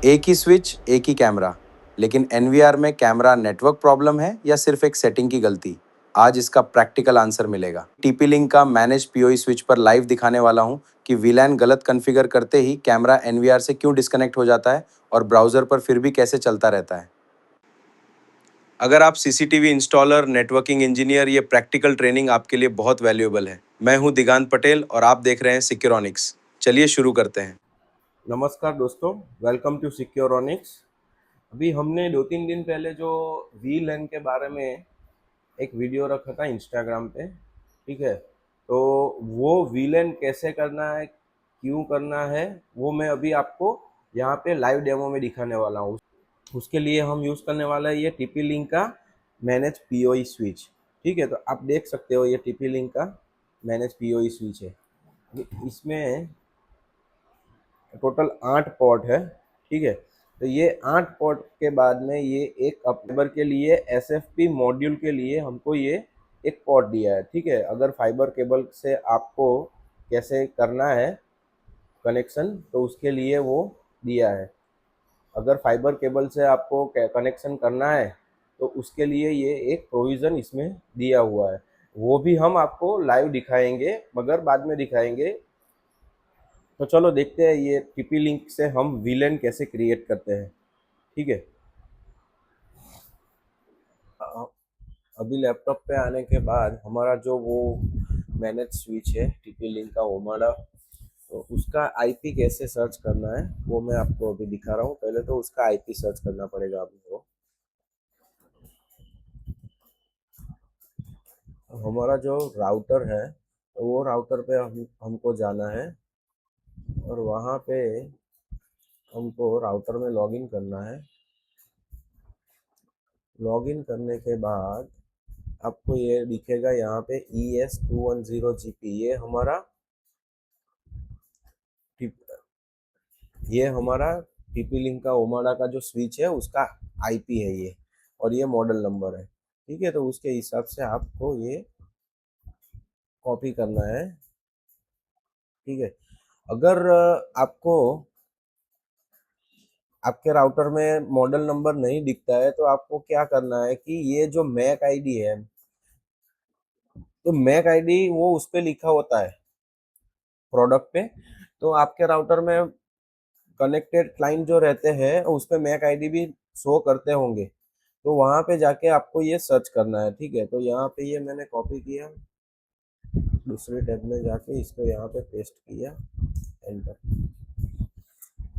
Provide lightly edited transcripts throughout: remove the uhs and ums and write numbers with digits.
एक ही स्विच, एक ही कैमरा। लेकिन एनवीआर में कैमरा नेटवर्क प्रॉब्लम है या सिर्फ एक सेटिंग की गलती? आज इसका प्रैक्टिकल आंसर मिलेगा। टीपी लिंक का मैनेज पीओई स्विच पर लाइव दिखाने वाला हूं कि वीलैन गलत कॉन्फ़िगर करते ही कैमरा एनवीआर से क्यों डिस्कनेक्ट हो जाता है और ब्राउज़र पर फिर भी कैसे चलता रहता है। अगर आप सीसीटीवी इंस्टॉलर, नेटवर्किंग इंजीनियर, ये प्रैक्टिकल ट्रेनिंग आपके लिए बहुत वैल्यूएबल है। मैं हूं दिगांत पटेल और आप देख रहे हैं सिक्योरॉनिक्स। चलिए शुरू करते हैं। नमस्कार दोस्तों, वेलकम टू सिक्योरॉनिक्स। अभी हमने 2-3 दिन पहले जो वीलैन के बारे में एक वीडियो रखा था इंस्टाग्राम पे, ठीक है। तो वो वीलैन कैसे करना है, क्यों करना है, वो मैं अभी आपको यहाँ पे लाइव डेमो में दिखाने वाला हूँ। उसके लिए हम यूज़ करने वाला है ये टीपी लिंक का मैनेज पीओई स्विच, ठीक है। तो आप देख सकते हो ये टीपी लिंक का मैनेज पीओई स्विच है। इसमें टोटल 8 पोर्ट है, ठीक है। तो ये 8 पोर्ट के बाद में ये एक फाइबर के लिए एसएफपी मॉड्यूल के लिए हमको ये एक पोर्ट दिया है, ठीक है। अगर फाइबर केबल से आपको कैसे करना है कनेक्शन, तो उसके लिए वो दिया है। अगर फाइबर केबल से आपको कनेक्शन करना है तो उसके लिए ये एक प्रोविज़न इसमें दिया हुआ है। वो भी हम आपको लाइव दिखाएंगे, मगर बाद में दिखाएंगे। तो चलो देखते हैं ये टीपी लिंक से हम वीलैन कैसे क्रिएट करते हैं, ठीक है। अ- अभी लैपटॉप पे आने के बाद हमारा जो वो मैनेज स्विच है टीपी लिंक का ओमाडा, तो उसका आईपी कैसे सर्च करना है वो मैं आपको अभी दिखा रहा हूँ। पहले तो उसका आईपी सर्च करना पड़ेगा आपको। हमारा जो राउटर है, तो वो राउटर पे हमको जाना है और वहाँ पे हमको राउटर में लॉगिन करना है। लॉगिन करने के बाद आपको ये दिखेगा यहाँ पे ES210GP, ये हमारा टीपी लिंक का ओमाडा का जो स्विच है उसका आईपी है ये, और ये मॉडल नंबर है, ठीक है। तो उसके हिसाब से आपको ये कॉपी करना है, ठीक है। अगर आपको आपके राउटर में मॉडल नंबर नहीं दिखता है तो आपको क्या करना है कि ये जो मैक आईडी है, तो मैक आईडी वो उस पर लिखा होता है प्रोडक्ट पे। तो आपके राउटर में कनेक्टेड क्लाइंट जो रहते हैं उस पे मैक आईडी भी शो करते होंगे। तो वहाँ पे जाके आपको ये सर्च करना है, ठीक है। तो यहाँ पे ये मैंने कॉपी किया, दूसरे टैब में जाके इसको यहाँ पे पेस्ट किया, एंटर।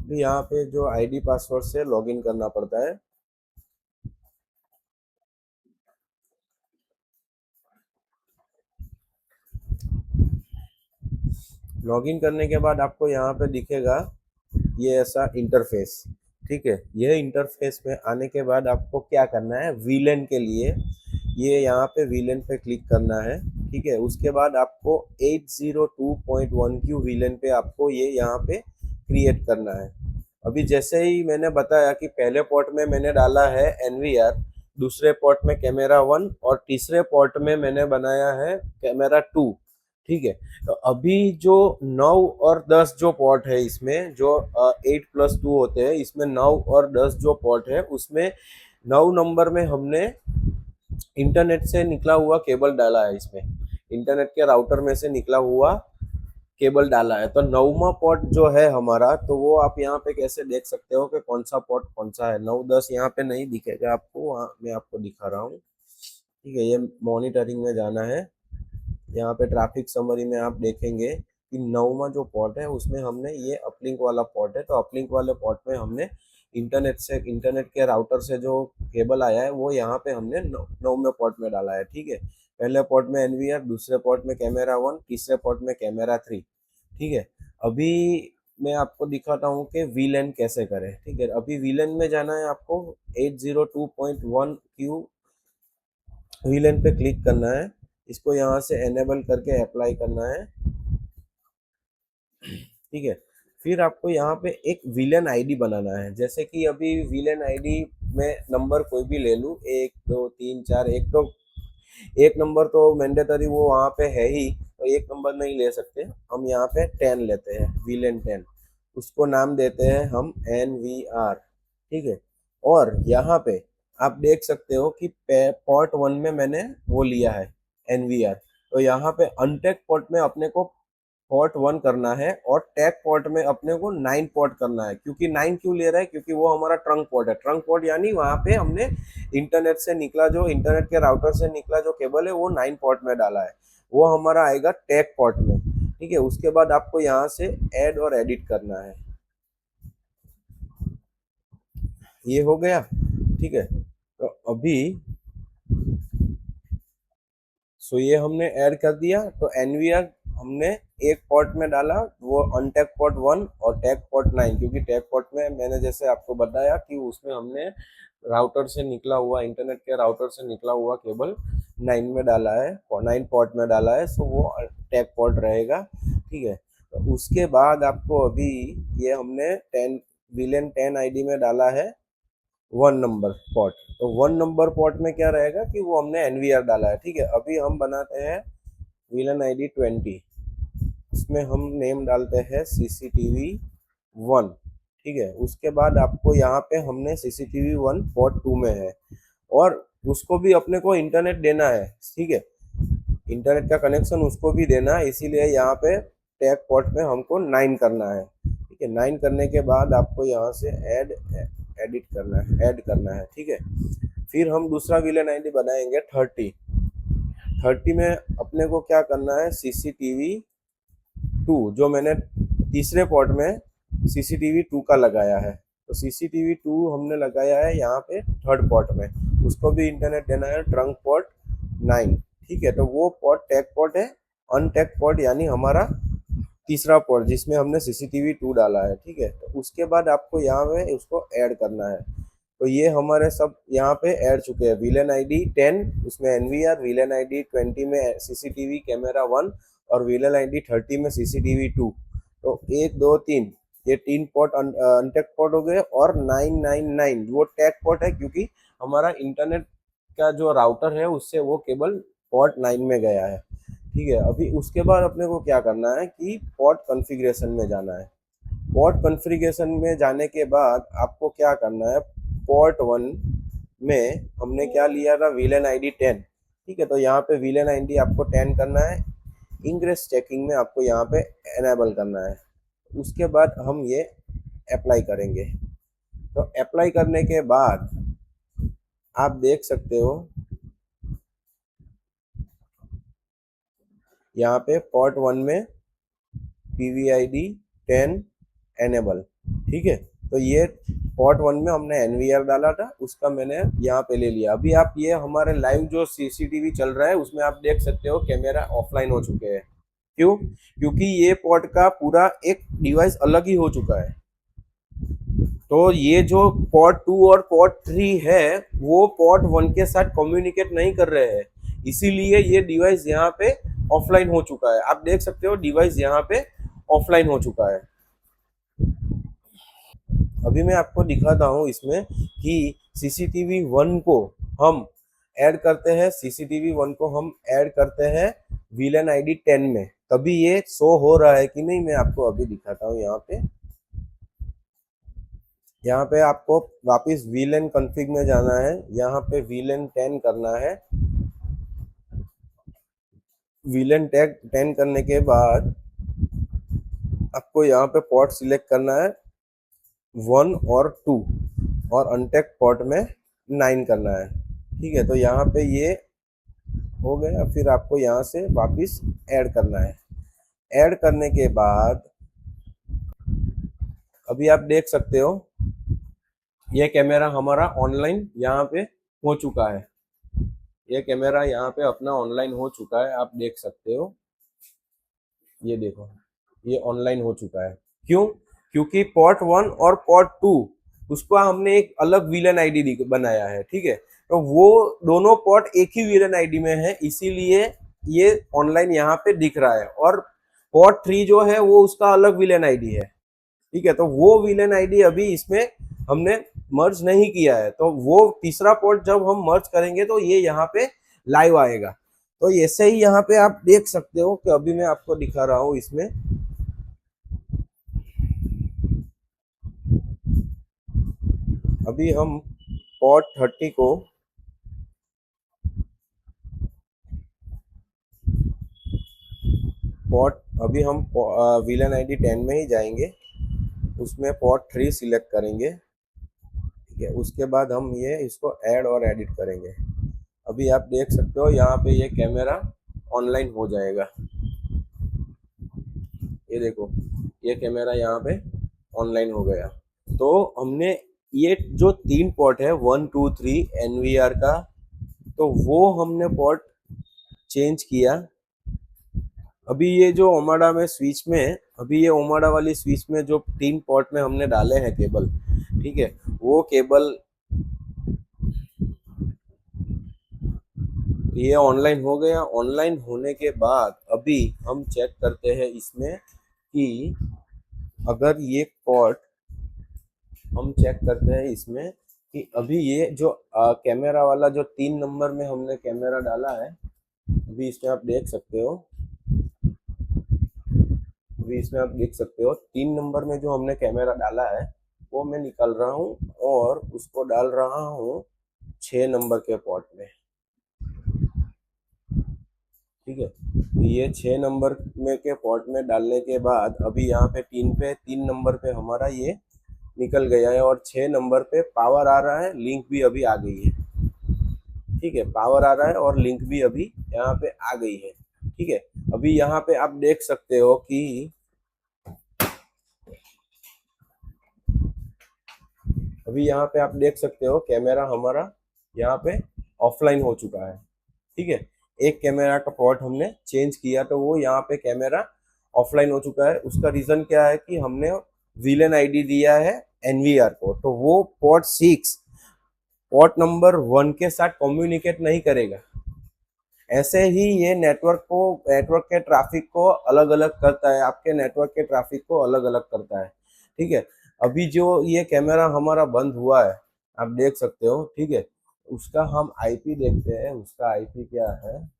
तो यहाँ पे जो आईडी पासवर्ड से लॉगिन करना पड़ता है। लॉगिन करने के बाद आपको यहाँ पे दिखेगा ये ऐसा इंटरफेस, ठीक है। यह इंटरफेस में आने के बाद आपको क्या करना है, वीलैन के लिए ये यहाँ पे वीलैन पे क्लिक करना है, ठीक है। उसके बाद आपको 802.1q वीलैन पे आपको ये यहाँ पे क्रिएट करना है। अभी जैसे ही मैंने बताया कि पहले पोर्ट में मैंने डाला है एनवीआर, दूसरे पोर्ट में कैमरा 1 और तीसरे पोर्ट में मैंने बनाया है कैमरा 2, ठीक है। तो अभी जो 9 और 10 जो पोर्ट है इसमें, जो 8+2 होते हैं, इसमें 9 और 10 जो पोर्ट है उसमें 9 नंबर में हमने इंटरनेट से निकला हुआ केबल डाला है। इसमें इंटरनेट के राउटर में से निकला हुआ केबल डाला है। तो 9वां पोर्ट जो है हमारा, तो वो आप यहाँ पे कैसे देख सकते हो कि कौन सा पोर्ट कौन सा है। 9-10 यहाँ पे नहीं दिखेगा आपको, वहाँ मैं आपको दिखा रहा हूँ, ठीक है। ये मॉनिटरिंग में जाना है, यहाँ पे ट्रैफिक समरी में आप देखेंगे कि 9वां जो पोर्ट है उसमें हमने ये अपलिंक वाला पोर्ट है। तो अपलिंक वाले पोर्ट में हमने इंटरनेट के राउटर से जो केबल आया है वो यहाँ पे हमने 9वें पोर्ट में डाला है, ठीक है। पहले पोर्ट में एनवीआर, दूसरे पोर्ट में कैमरा 1, तीसरे पोर्ट में कैमरा 3, ठीक है। अभी मैं आपको दिखाता हूँ कि वीलैन कैसे करें, ठीक है। अभी वीलैन में जाना है आपको, 802.1q वीलैन पे क्लिक करना है। इसको यहाँ से एनेबल करके अप्लाई करना है, ठीक है। फिर आपको यहाँ पे एक विलेन आईडी बनाना है। जैसे कि अभी विलेन आईडी में नंबर कोई भी ले लूँ, 1 2 3 4। एक नंबर तो मैंडेटरी वो वहाँ पे है ही, तो एक नंबर नहीं ले सकते हम, यहाँ पे 10 लेते हैं, विलेन 10। उसको नाम देते हैं हम NVR, ठीक है। और यहाँ पे आप देख सकते हो कि पोर्ट 1 में मैंने वो लिया है NVR, तो यहाँ पे अनटैग पोर्ट में अपने को पोर्ट 1 करना है और टैग पोर्ट में अपने को 9 पोर्ट करना है। क्योंकि 9 क्यों ले रहा है, क्योंकि वो हमारा ट्रंक पोर्ट है। ट्रंक पोर्ट यानी वहां पे हमने इंटरनेट से निकला, जो इंटरनेट के राउटर से निकला जो केबल है वो 9 पोर्ट में डाला है, वो हमारा आएगा टैग पोर्ट में, ठीक है। उसके बाद आपको यहाँ से ऐड और एडिट करना है, ये हो गया, ठीक है। तो अभी ये हमने ऐड कर दिया, तो एनवीआर हमने एक पोर्ट में डाला, वो अनटैग पोर्ट 1 और टैग पोर्ट 9, क्योंकि टैग पोर्ट में मैंने जैसे आपको बताया कि उसमें हमने राउटर से निकला हुआ, इंटरनेट के राउटर से निकला हुआ केबल 9 में डाला है, 9 पोर्ट में डाला है, सो वो टैग पोर्ट रहेगा, ठीक है। तो उसके बाद आपको अभी ये हमने 10 VLAN 10 ID में डाला है 1 नंबर पोर्ट, तो 1 नंबर पोर्ट में क्या रहेगा कि वो हमने NVR डाला है, ठीक है। अभी हम बनाते हैं VLAN ID 20, इसमें हम नेम डालते हैं CCTV 1, ठीक है। उसके बाद आपको यहाँ पे हमने CCTV 1 पोर्ट 2 में है, और उसको भी अपने को इंटरनेट देना है, ठीक है। इंटरनेट का कनेक्शन उसको भी देना है, इसीलिए यहाँ पे टैग पोर्ट में हमको 9 करना है, ठीक है। 9 करने के बाद आपको यहाँ से एडिट करना है, ऐड करना है, ठीक है। फिर हम दूसरा विलन आईडी बनाएंगे 30 में अपने को क्या करना है, CCTV 2, जो मैंने तीसरे पोर्ट में CCTV 2 का लगाया है, तो CCTV 2 हमने लगाया है यहाँ पे थर्ड पोर्ट में, उसको भी इंटरनेट देना है ट्रंक पोर्ट 9, ठीक है। तो वो पोर्ट टैग पोर्ट है, अनटैग पोर्ट यानी हमारा तीसरा पोर्ट जिसमें हमने CCTV 2 डाला है, ठीक है। तो उसके बाद आपको यहाँ पे उसको ऐड करना है, तो ये हमारे सब यहाँ पे ऐड चुके हैं। VLAN ID 10 उसमें NVR, VLAN ID 20 में CCTV कैमरा 1 और VLAN ID 30 में CCTV 2, तो 1 2 3 ये 3 पोर्ट अनटैग पोर्ट हो गए, और 999 वो टैग पोर्ट है, क्योंकि हमारा इंटरनेट का जो राउटर है उससे वो केबल पोर्ट 9 में गया है, ठीक है। अभी उसके बाद अपने को क्या करना है कि पोर्ट कॉन्फ़िगरेशन में जाना है। पोर्ट कॉन्फ़िगरेशन में जाने के बाद आपको क्या करना है, पोर्ट 1 में हमने क्या लिया था, VLAN ID 10, ठीक है। तो यहाँ पे VLAN ID आपको 10 करना है, इंग्रेस चेकिंग में आपको यहाँ पे एनेबल करना है। उसके बाद हम ये अप्लाई करेंगे, तो अप्लाई करने के बाद आप देख सकते हो यहाँ पे पोर्ट 1 में PVID 10 एनेबल, ठीक है। तो ये पोर्ट 1 में हमने NVR डाला था, उसका मैंने यहाँ पे ले लिया। अभी आप ये हमारे लाइव जो CCTV चल रहा है उसमें आप देख सकते हो कैमरा ऑफलाइन हो चुके हैं। क्यों? क्योंकि ये पोर्ट का पूरा एक डिवाइस अलग ही हो चुका है। तो ये जो पोर्ट 2 और पोर्ट 3 है वो पोर्ट 1 के साथ कम्युनिकेट नहीं कर रहे हैं, इसीलिए ये डिवाइस यहाँ पे ऑफलाइन हो चुका है। आप देख सकते हो डिवाइस यहाँ पे ऑफलाइन हो चुका है। अभी मैं आपको दिखाता हूँ इसमें कि CCTV 1 को हम ऐड करते हैं, CCTV 1 को हम ऐड करते हैं VLAN ID 10 में, तभी ये शो हो रहा है कि नहीं मैं आपको अभी दिखाता हूँ। यहाँ पे आपको वापस VLAN config में जाना है, यहाँ पे VLAN 10 करना है। VLAN टैग 10 करने के बाद आपको यहाँ पे पोर्ट सिलेक्ट करना है 1 और 2, और अनटैग पोर्ट में 9 करना है, ठीक है। तो यहाँ पे ये हो गया, फिर आपको यहाँ से वापस ऐड करना है। ऐड करने के बाद अभी आप देख सकते हो ये कैमरा हमारा ऑनलाइन यहाँ पे हो चुका है, ये कैमरा यहाँ पे अपना ऑनलाइन हो चुका है, आप देख सकते हो। ये देखो ये ऑनलाइन हो चुका है। क्यों? क्योंकि पोर्ट 1 और पोर्ट 2 उसको हमने एक अलग VLAN ID बनाया है, ठीक है। तो वो दोनों पोर्ट एक ही VLAN ID में है, इसीलिए ये ऑनलाइन यहाँ पे दिख रहा है, और पोर्ट 3 जो है वो उसका अलग VLAN ID है, ठीक है। तो वो VLAN ID अभी इसमें हमने मर्ज नहीं किया है, तो वो तीसरा पोर्ट जब हम मर्ज करेंगे तो ये यहाँ पे लाइव आएगा। तो ऐसे ही यहाँ पे आप देख सकते हो कि अभी मैं आपको दिखा रहा हूँ इसमें अभी हम पोर्ट 30 को पोर्ट अभी हम VLAN ID 10 में ही जाएंगे, उसमें पोर्ट 3 सिलेक्ट करेंगे। ठीक है, उसके बाद हम ये इसको ऐड और एडिट करेंगे। अभी आप देख सकते हो यहाँ पे ये कैमरा ऑनलाइन हो जाएगा। ये देखो, ये कैमरा यहाँ पे ऑनलाइन हो गया। तो हमने ये जो 3 पोर्ट है 1 2 3 NVR का, तो वो हमने पोर्ट चेंज किया। अभी ये जो ओमाडा में स्विच में, अभी ये ओमाडा वाली स्विच में जो 3 पोर्ट में हमने डाले हैं केबल, ठीक है, वो केबल ये ऑनलाइन हो गया। ऑनलाइन होने के बाद अभी हम चेक करते हैं इसमें कि अगर ये पोर्ट हम चेक करते हैं इसमें कि अभी ये जो कैमरा वाला जो 3 नंबर में हमने कैमरा डाला है, अभी इसमें आप देख सकते हो, अभी इसमें आप देख सकते हो 3 नंबर में जो हमने कैमरा डाला है वो मैं निकाल रहा हूँ और उसको डाल रहा हूँ 6 नंबर के पोर्ट में। ठीक है, तो ये 6 नंबर में के पोर्ट में डालने के बाद अभी यहाँ पे 3 नंबर पे हमारा ये निकल गया है और 6 नंबर पे पावर आ रहा है, लिंक भी अभी आ गई है। ठीक है, पावर आ रहा है और लिंक भी अभी यहाँ पे आ गई है। ठीक है, अभी यहाँ पे आप देख सकते हो कि अभी यहाँ पे आप देख सकते हो कैमरा हमारा यहाँ पे ऑफलाइन हो चुका है। ठीक है, एक कैमरा का पोर्ट हमने चेंज किया तो वो यहाँ पे कैमरा ऑफलाइन हो चुका है। उसका रीजन क्या है कि हमने VLAN ID दिया है NVR को, तो वो पोर्ट 6 पोर्ट नंबर 1 के साथ कम्युनिकेट नहीं करेगा। ऐसे ही ये नेटवर्क के ट्रैफिक को अलग अलग करता है, आपके नेटवर्क के ट्रैफिक को अलग अलग करता है। ठीक है, अभी जो ये कैमरा हमारा बंद हुआ है आप देख सकते हो। ठीक है, उसका हम IP देखते हैं, उसका IP क्या है।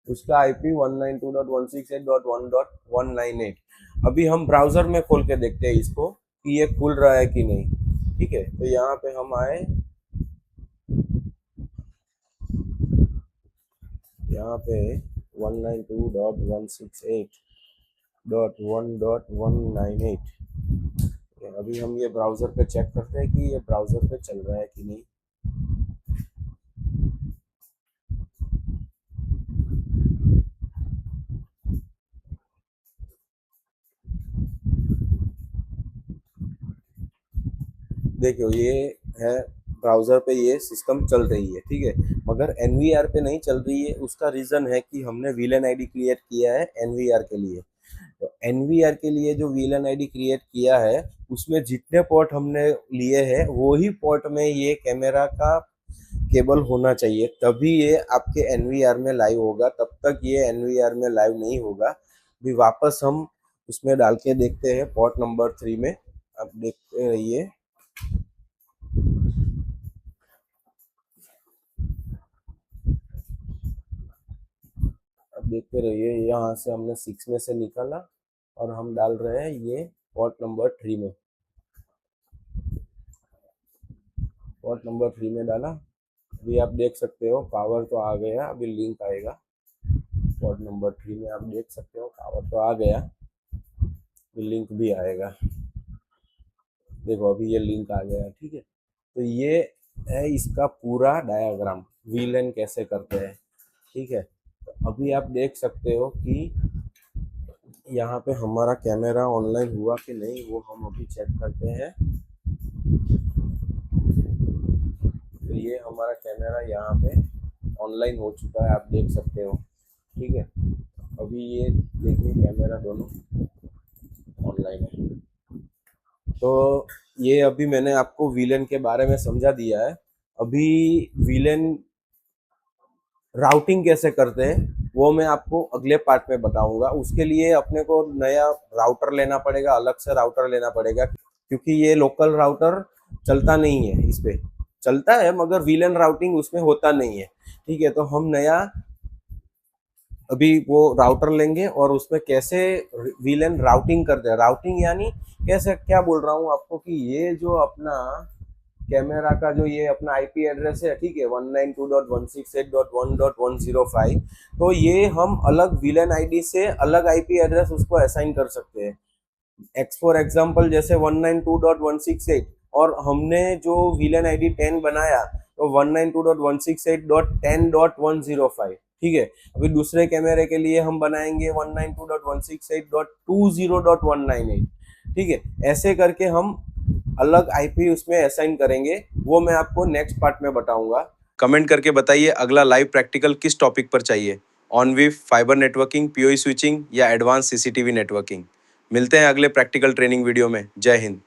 उसका IP 192.168.1.198। अभी हम ब्राउजर में खोल के देखते हैं इसको कि ये खुल रहा है कि नहीं। ठीक है, तो यहाँ पे हम आए, यहाँ पे 192.168.1.198। अभी हम ये ब्राउजर पे चेक करते हैं कि ये ब्राउजर पे चल रहा है कि नहीं। देखियो, ये है ब्राउजर पे ये सिस्टम चल रही है। ठीक है, मगर NVR पे नहीं चल रही है। उसका रीजन है कि हमने VLAN ID क्रिएट किया है NVR के लिए। तो NVR के लिए जो VLAN ID क्रिएट किया है उसमें जितने पोर्ट हमने लिए हैं वो ही पोर्ट में ये कैमरा का केबल होना चाहिए, तभी ये आपके NVR में लाइव होगा। तब तक ये NVR में लाइव नहीं होगा। अभी वापस हम उसमें डाल के देखते हैं पोर्ट नंबर 3 में, आप देखते रहिए। अब देखते रहिए, यहाँ से हमने 6 में से निकाला और हम डाल रहे हैं ये पोर्ट नंबर 3 में। पोर्ट नंबर 3 में डाला, अभी आप देख सकते हो पावर तो आ गया। अभी लिंक आएगा पोर्ट नंबर 3 में, आप देख सकते हो पावर तो आ गया, लिंक भी आएगा। देखो, अभी ये लिंक आ गया। ठीक है, तो ये है इसका पूरा डायग्राम, VLAN कैसे करते हैं। ठीक है, तो अभी आप देख सकते हो कि यहाँ पे हमारा कैमरा ऑनलाइन हुआ कि नहीं, वो हम अभी चेक करते हैं। तो ये हमारा कैमरा यहाँ पे ऑनलाइन हो चुका है, आप देख सकते हो। ठीक है, अभी ये देखिए कैमरा दोनों ऑनलाइन है। तो ये अभी मैंने आपको VLAN के बारे में समझा दिया है। अभी VLAN राउटिंग कैसे करते हैं वो मैं आपको अगले पार्ट में बताऊंगा। उसके लिए अपने को नया राउटर लेना पड़ेगा, अलग से राउटर लेना पड़ेगा, क्योंकि ये लोकल राउटर चलता नहीं है। इस पे चलता है मगर VLAN राउटिंग उसमें होता नहीं है। ठीक है, तो हम नया अभी वो राउटर लेंगे और उसमें कैसे वीलन राउटिंग करते हैं। राउटिंग यानी कैसे, क्या बोल रहा हूँ आपको कि ये जो अपना कैमरा का जो ये अपना आईपी एड्रेस है, ठीक है, 192.168.1.105, तो ये हम अलग वीलन आईडी से अलग आईपी एड्रेस उसको असाइन कर सकते हैं। एक्स फॉर एग्जाम्पल जैसे 192.168, और हमने जो वीलन आईडी 10 बनाया तो 192.168.10.105, ठीक है। अभी दूसरे कैमरे के लिए हम बनाएंगे 192.168.20.198, ठीक है। ऐसे करके हम अलग आईपी उसमें असाइन करेंगे, वो मैं आपको नेक्स्ट पार्ट में बताऊंगा। कमेंट करके बताइए अगला लाइव प्रैक्टिकल किस टॉपिक पर चाहिए, on wifi, fibre networking, PoE switching या एडवांस सीसीटीवी नेटवर्किंग। मिलते हैं अगले प्रैक्टिकल ट्रेनिंग वीडियो में। जय हिंद।